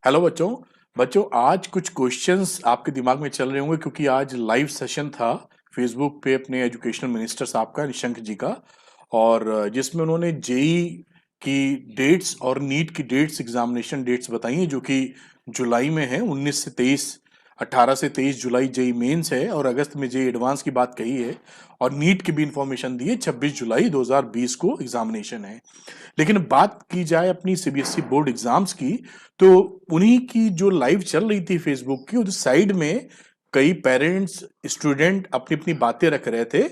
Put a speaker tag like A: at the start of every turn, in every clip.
A: Hello बच्चों। बच्चों आज कुछ क्वेश्चंस आपके दिमाग में चल रहे होंगे क्योंकि आज लाइव सेशन था फेसबुक पे अपने एजुकेशनल मिनिस्टर साहब का, निशंक जी का। और जिसमें उन्होंने जेई की डेट्स और नीट की डेट्स, एग्जामिनेशन डेट्स बताई हैं जो कि जुलाई में है। 19 से 23, 18 से 23 जुलाई जेई मेंस है और अगस्त में जेई एडवांस की बात कही है। और नीट की भी इंफॉर्मेशन दी है, 26 जुलाई 2020 को एग्जामिनेशन है। लेकिन बात की जाए अपनी सीबीएसई बोर्ड एग्जाम्स की, तो उन्हीं की जो लाइव चल रही थी फेसबुक की, उस साइड में कई पेरेंट्स, स्टूडेंट अपनी अपनी बातें रख रहे थे,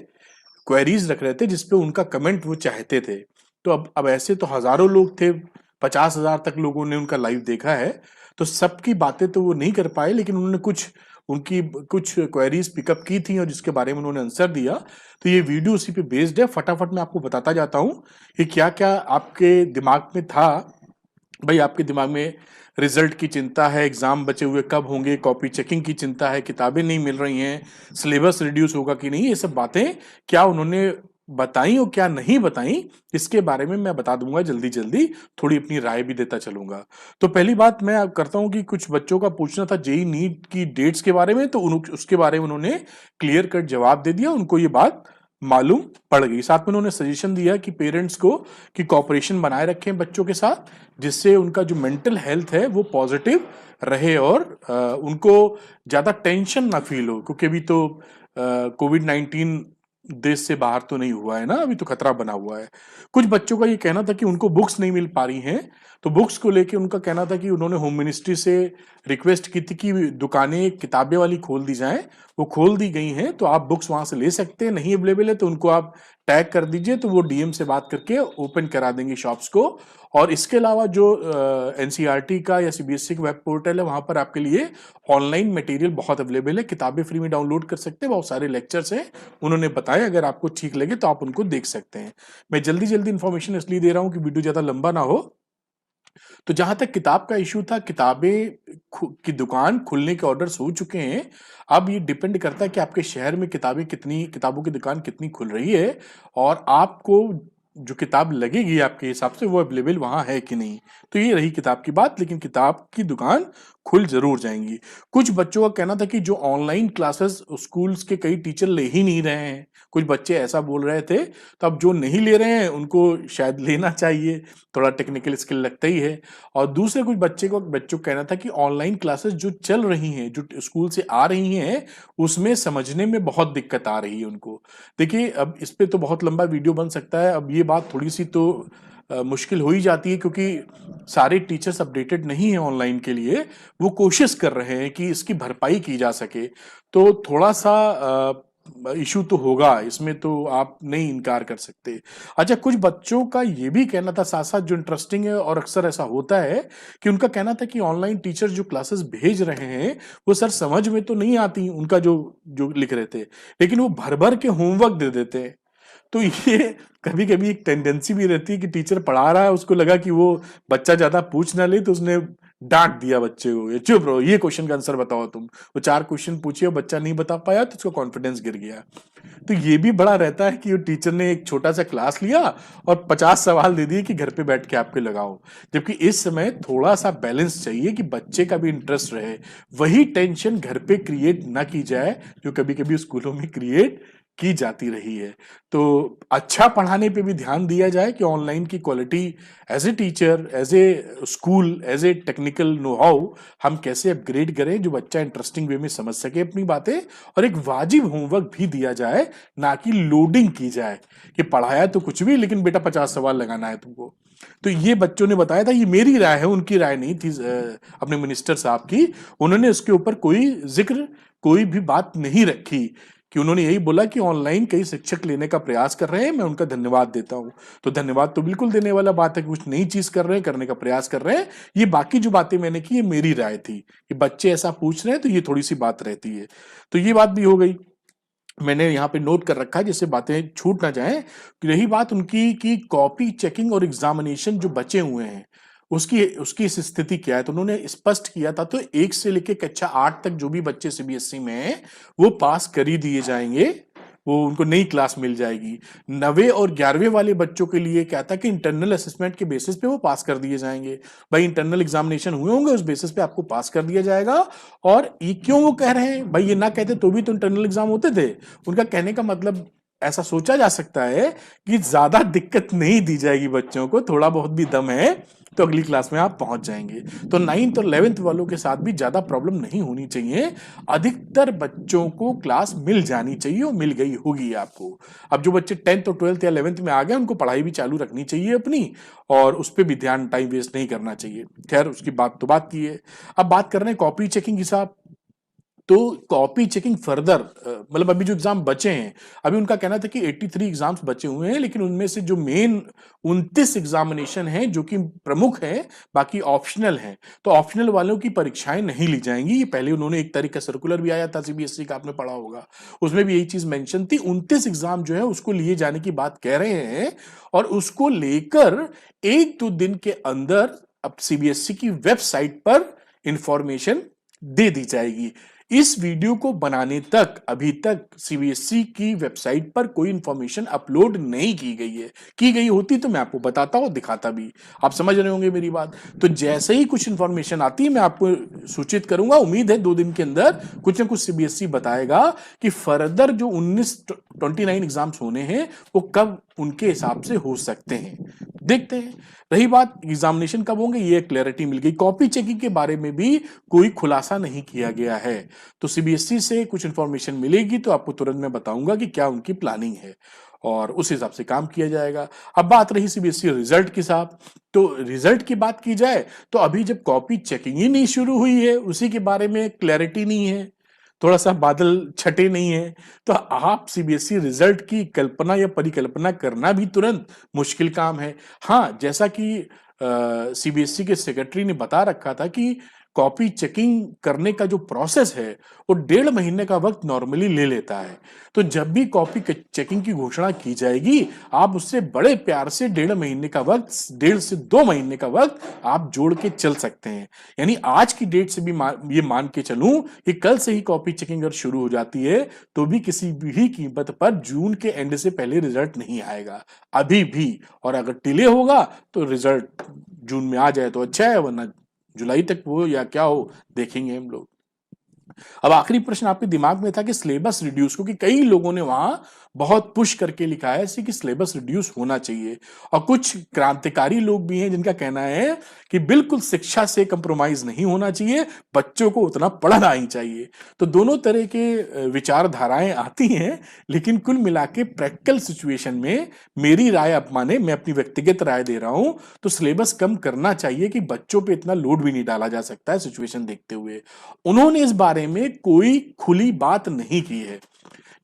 A: क्वेरीज रख रहे थे जिसपे उनका कमेंट वो चाहते थे। तो अब ऐसे तो हजारों लोग थे, 50,000 तक लोगों ने उनका लाइव देखा है। तो सबकी बातें तो वो नहीं कर पाए, लेकिन उन्होंने उनकी कुछ क्वेरीज पिकअप की थी और जिसके बारे में उन्होंने आंसर दिया। तो ये वीडियो उसी पे बेस्ड है। फटाफट मैं आपको बताता जाता हूँ कि क्या क्या आपके दिमाग में था। भाई आपके दिमाग में रिजल्ट की चिंता है, एग्जाम बचे हुए कब होंगे, कॉपी चेकिंग की चिंता है, किताबें नहीं मिल रही हैं, सिलेबस रिड्यूस होगा कि नहीं, ये सब बातें क्या उन्होंने बताई और क्या नहीं बताई, इसके बारे में मैं बता दूंगा जल्दी जल्दी, थोड़ी अपनी राय भी देता चलूंगा। तो पहली बात मैं करता हूं कि कुछ बच्चों का पूछना था जेई नीट की डेट्स के बारे में, तो उसके बारे में उन्होंने क्लियर कट जवाब दे दिया, उनको ये बात मालूम पड़ गई। साथ में उन्होंने सजेशन दिया कि पेरेंट्स को कि कॉपरेशन बनाए रखें बच्चों के साथ, जिससे उनका जो मेंटल हेल्थ है वो पॉजिटिव रहे और उनको ज्यादा टेंशन ना फील हो, क्योंकि अभी तो कोविड 19 देश से बाहर तो नहीं हुआ है ना, अभी तो खतरा बना हुआ है। कुछ बच्चों का ये कहना था कि उनको बुक्स नहीं मिल पा रही हैं, तो बुक्स को लेके उनका कहना था कि उन्होंने होम मिनिस्ट्री से रिक्वेस्ट की थी कि दुकानें किताबें वाली खोल दी जाएं। वो खोल दी गई हैं, तो आप बुक्स वहां से ले सकते हैं। नहीं अवेलेबल है तो उनको आप टैग कर दीजिए, तो वो डीएम से बात करके ओपन करा देंगे शॉप्स को। और इसके अलावा जो एनसीईआरटी का या सीबीएसई का वेब पोर्टल है, वहां पर आपके लिए ऑनलाइन मटेरियल बहुत अवेलेबल है, किताबें फ्री में डाउनलोड कर सकते हैं, बहुत सारे लेक्चर्स हैं उन्होंने बताया। अगर आपको ठीक लगे तो आप उनको देख सकते हैं। मैं जल्दी जल्दी इन्फॉर्मेशन इसलिए दे रहा हूं कि वीडियो ज्यादा लंबा ना हो। तो जहां तक किताब का इशू था, किताबें की दुकान खुलने के ऑर्डर्स हो चुके हैं। अब ये डिपेंड करता है कि आपके शहर में किताबों की दुकान कितनी खुल रही है और आपको जो किताब लगेगी आपके हिसाब से वो अवेलेबल वहां है कि नहीं। तो ये रही किताब की बात, लेकिन किताब की दुकान खुल जरूर जाएंगी। कुछ बच्चों का कहना था कि जो ऑनलाइन क्लासेस स्कूल्स के कई टीचर ले ही नहीं रहे हैं, कुछ बच्चे ऐसा बोल रहे थे। तो अब जो नहीं ले रहे हैं उनको शायद लेना चाहिए, थोड़ा टेक्निकल स्किल लगता ही है। और दूसरे कुछ बच्चों का कहना था कि ऑनलाइन क्लासेस जो चल रही हैं, जो स्कूल से आ रही हैं, उसमें समझने में बहुत दिक्कत आ रही है उनको। देखिए अब इस पे तो बहुत लंबा वीडियो बन सकता है। अब ये बात थोड़ी सी तो मुश्किल हो ही जाती है, क्योंकि सारे टीचर्स अपडेटेड नहीं है ऑनलाइन के लिए। वो कोशिश कर रहे हैं कि इसकी भरपाई की जा सके। तो थोड़ा सा इशू तो होगा इसमें, तो आप नहीं इनकार कर सकते। अच्छा, कुछ बच्चों का ये भी कहना था साथ साथ, जो इंटरेस्टिंग है और अक्सर ऐसा होता है, कि उनका कहना था कि ऑनलाइन टीचर जो क्लासेस भेज रहे हैं वो सर समझ में तो नहीं आती उनका जो जो लिख रहे थे, लेकिन वो भर भर के होमवर्क दे देते हैं। तो ये कभी कभी एक टेंडेंसी भी रहती है कि टीचर पढ़ा रहा है, उसको लगा कि वो बच्चा ज्यादा पूछ ना ले, तो उसने डांट दिया बच्चे को, ये चुप रहो, ये क्वेश्चन का आंसर बताओ तुम। वो 4 क्वेश्चन पूछे और बच्चा नहीं बता पाया, तो उसका कॉन्फिडेंस गिर गया। तो ये भी बड़ा रहता है कि वो टीचर ने एक छोटा सा क्लास लिया और 50 सवाल दे दिए कि घर पे बैठ के आपके लगाओ। जबकि इस समय थोड़ा सा बैलेंस चाहिए कि बच्चे का भी इंटरेस्ट रहे, वही टेंशन घर पे क्रिएट ना की जाए जो कभी कभी स्कूलों में क्रिएट की जाती रही है। तो अच्छा पढ़ाने पे भी ध्यान दिया जाए कि ऑनलाइन की quality as a teacher, as a school, as a technical know how हम कैसे अपग्रेड करें, जो बच्चा इंटरेस्टिंग वे में समझ सके अपनी बातें। और एक वाजिब होमवर्क भी दिया जाए, ना कि लोडिंग की जाए कि पढ़ाया तो कुछ भी लेकिन बेटा 50 सवाल लगाना है तुमको। तो ये बच्चों ने बताया था, ये मेरी राय है, उनकी राय नहीं थी अपने मिनिस्टर साहब की। उन्होंने इसके ऊपर कोई जिक्र, कोई भी बात नहीं रखी, कि उन्होंने यही बोला कि ऑनलाइन कई शिक्षक लेने का प्रयास कर रहे हैं, मैं उनका धन्यवाद देता हूं। तो धन्यवाद तो बिल्कुल देने वाला बात है कि कुछ नई चीज कर रहे हैं, करने का प्रयास कर रहे हैं। ये बाकी जो बातें मैंने की, ये मेरी राय थी कि बच्चे ऐसा पूछ रहे हैं तो ये थोड़ी सी बात रहती है। तो ये बात भी हो गई, मैंने यहाँ पे नोट कर रखा है जिससे बातें छूट ना जाएं। रही बात उनकी कि कॉपी चेकिंग और एग्जामिनेशन जो बचे हुए हैं, उसकी उसकी स्थिति क्या है, तो उन्होंने स्पष्ट किया था। तो 1 से लेके कक्षा 8 तक जो भी बच्चे सीबीएसई में हैं वो पास कर ही दिए जाएंगे। वो उनको नई क्लास मिल जाएगी। 9वीं और 11वीं वाले बच्चों के लिए क्या था कि इंटरनल असेसमेंट के बेसिस पे वो पास कर दिए जाएंगे। भाई इंटरनल एग्जामिनेशन हुए होंगे, उस बेसिस पे आपको पास कर दिया जाएगा। और ये क्यों वो कह रहे हैं, भाई ये ना कहते तो भी तो इंटरनल एग्जाम होते थे। उनका कहने का मतलब ऐसा सोचा जा सकता है कि ज्यादा दिक्कत नहीं दी जाएगी बच्चों को, थोड़ा बहुत भी दम है तो अगली क्लास में आप पहुंच जाएंगे। तो 9th और 11th वालों के साथ भी ज्यादा प्रॉब्लम नहीं होनी चाहिए। अधिकतर बच्चों को क्लास मिल जानी चाहिए और मिल गई होगी आपको। अब जो बच्चे 10th और 12th या 11th में आ गए उनको पढ़ाई भी चालू रखनी चाहिए अपनी, और उस पर भी ध्यान, टाइम वेस्ट नहीं करना चाहिए। खैर उसकी बात तो बात की है। अब बात कर रहे हैं कॉपी चेकिंग की साहब। तो कॉपी चेकिंग फर्दर, मतलब अभी जो एग्जाम बचे हैं, अभी उनका कहना था कि 83 एग्जाम्स बचे हुए हैं, लेकिन उनमें से जो मेन 29 एग्जामिनेशन हैं जो कि प्रमुख हैं, बाकी ऑप्शनल हैं। तो ऑप्शनल वालों की परीक्षाएं नहीं ली जाएंगी। ये पहले उन्होंने एक तारीख का सर्कुलर भी आया था सीबीएसई का, आपने पढ़ा होगा, उसमें भी यही चीज मेंशन थी। 29 एग्जाम जो है उसको लिए जाने की बात कह रहे हैं, और उसको लेकर 1-2 दिन के अंदर अब सीबीएसई की वेबसाइट पर इंफॉर्मेशन दे दी जाएगी। इस वीडियो को बनाने तक अभी तक सीबीएसई की वेबसाइट पर कोई इंफॉर्मेशन अपलोड नहीं की गई है। की गई होती तो मैं आपको बताता और दिखाता भी। आप समझ रहे होंगे मेरी बात। तो जैसे ही कुछ इंफॉर्मेशन आती है मैं आपको सूचित करूंगा। उम्मीद है 2 दिन के अंदर कुछ ना कुछ सीबीएसई बताएगा कि फर्दर जो 29 एग्जाम्स होने हैं वो कब उनके हिसाब से हो सकते हैं, देखते हैं। रही बात एग्जामिनेशन कब होंगे, ये क्लैरिटी मिल गई। कॉपी चेकिंग के बारे में भी कोई खुलासा नहीं किया गया है। तो सीबीएसई से कुछ इंफॉर्मेशन मिलेगी तो आपको तुरंत मैं बताऊंगा कि क्या उनकी प्लानिंग है, और उस हिसाब से काम किया जाएगा। अब बात रही सीबीएसई रिजल्ट की साहब। तो रिजल्ट की बात की जाए तो अभी जब कॉपी चेकिंग ही नहीं शुरू हुई है, उसी के बारे में क्लैरिटी नहीं है, थोड़ा सा बादल छटे नहीं है, तो आप सीबीएसई रिजल्ट की कल्पना या परिकल्पना करना भी तुरंत मुश्किल काम है। हाँ, जैसा कि सीबीएसई के सेक्रेटरी ने बता रखा था कि कॉपी चेकिंग करने का जो प्रोसेस है वो 1.5 महीने का वक्त नॉर्मली ले लेता है। तो जब भी कॉपी चेकिंग की घोषणा की जाएगी, आप उससे बड़े प्यार से 1.5 महीने का वक्त, 1.5 से 2 महीने का वक्त आप जोड़ के चल सकते हैं। यानी आज की डेट से भी ये मान के चलूं कि कल से ही कॉपी चेकिंग अगर शुरू हो जाती है तो भी किसी भी कीमत पर जून के एंड से पहले रिजल्ट नहीं आएगा अभी भी। और अगर डिले होगा तो रिजल्ट जून में आ जाए तो अच्छा है, वरना जुलाई तक हो या क्या हो देखेंगे हम लोग। अब आखिरी प्रश्न आपके दिमाग में था कि सिलेबस रिड्यूस, क्योंकि कई लोगों ने वहां बहुत पुश करके लिखा है कि सिलेबस रिड्यूस होना चाहिए, और कुछ क्रांतिकारी लोग भी हैं जिनका कहना है कि बिल्कुल शिक्षा से कंप्रोमाइज नहीं होना चाहिए, बच्चों को उतना पढ़ना ही चाहिए। तो दोनों तरह के विचारधाराएं आती हैं, लेकिन कुल मिला के प्रैक्टिकल सिचुएशन में मेरी राय आप माने, मैं अपनी व्यक्तिगत राय दे रहा हूं, तो सिलेबस कम करना चाहिए कि बच्चों पे इतना लोड भी नहीं डाला जा सकता है सिचुएशन देखते हुए। उन्होंने इस बारे में कोई खुली बात नहीं की है,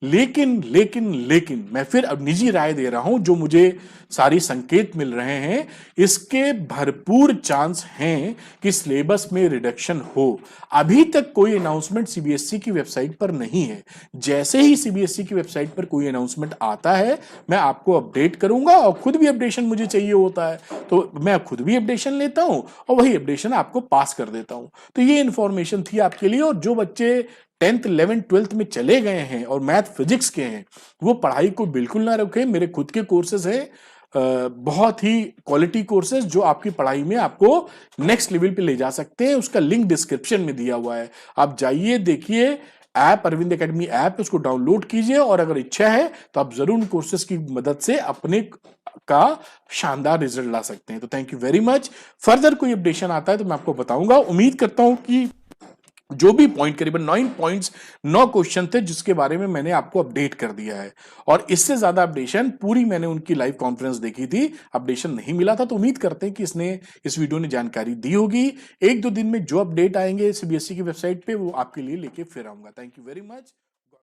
A: लेकिन मैं फिर अब निजी राय दे रहा हूं, जो मुझे सारी संकेत मिल रहे हैं, इसके भरपूर चांस हैं कि सिलेबस में रिडक्शन हो। अभी तक कोई अनाउंसमेंट सीबीएसई की वेबसाइट पर नहीं है। जैसे ही सीबीएसई की वेबसाइट पर कोई अनाउंसमेंट आता है मैं आपको अपडेट करूंगा, और खुद भी अपडेशन मुझे चाहिए होता है तो मैं खुद भी अपडेशन लेता हूं और वही अपडेशन आपको पास कर देता हूं। तो ये इंफॉर्मेशन थी आपके लिए। और जो बच्चे 10th 11th 12th में चले गए हैं और मैथ फिजिक्स के हैं, वो पढ़ाई को बिल्कुल ना रखें। मेरे खुद के कोर्सेज हैं, बहुत ही क्वालिटी कोर्सेज, जो आपकी पढ़ाई में आपको नेक्स्ट लेवल पे ले जा सकते हैं। उसका लिंक डिस्क्रिप्शन में दिया हुआ है, आप जाइए देखिए। ऐप अरविंद एकेडमी ऐप, उसको डाउनलोड कीजिए, और अगर इच्छा है तो आप जरूर उन कोर्सेज की मदद से अपने का शानदार रिजल्ट ला सकते हैं। तो thank you very much. Further कोई अपडेशन आता है तो मैं आपको बताऊंगा। उम्मीद करता हूं कि जो भी पॉइंट, करीबन 9 पॉइंट्स 9 क्वेश्चन थे जिसके बारे में मैंने आपको अपडेट कर दिया है, और इससे ज्यादा अपडेशन पूरी मैंने उनकी लाइव कॉन्फ्रेंस देखी थी, अपडेशन नहीं मिला था। तो उम्मीद करते हैं कि इस वीडियो ने जानकारी दी होगी। 1-2 दिन में जो अपडेट आएंगे सीबीएसई की वेबसाइट पे वो आपके लिए लेके फिर आऊंगा। Thank you very much.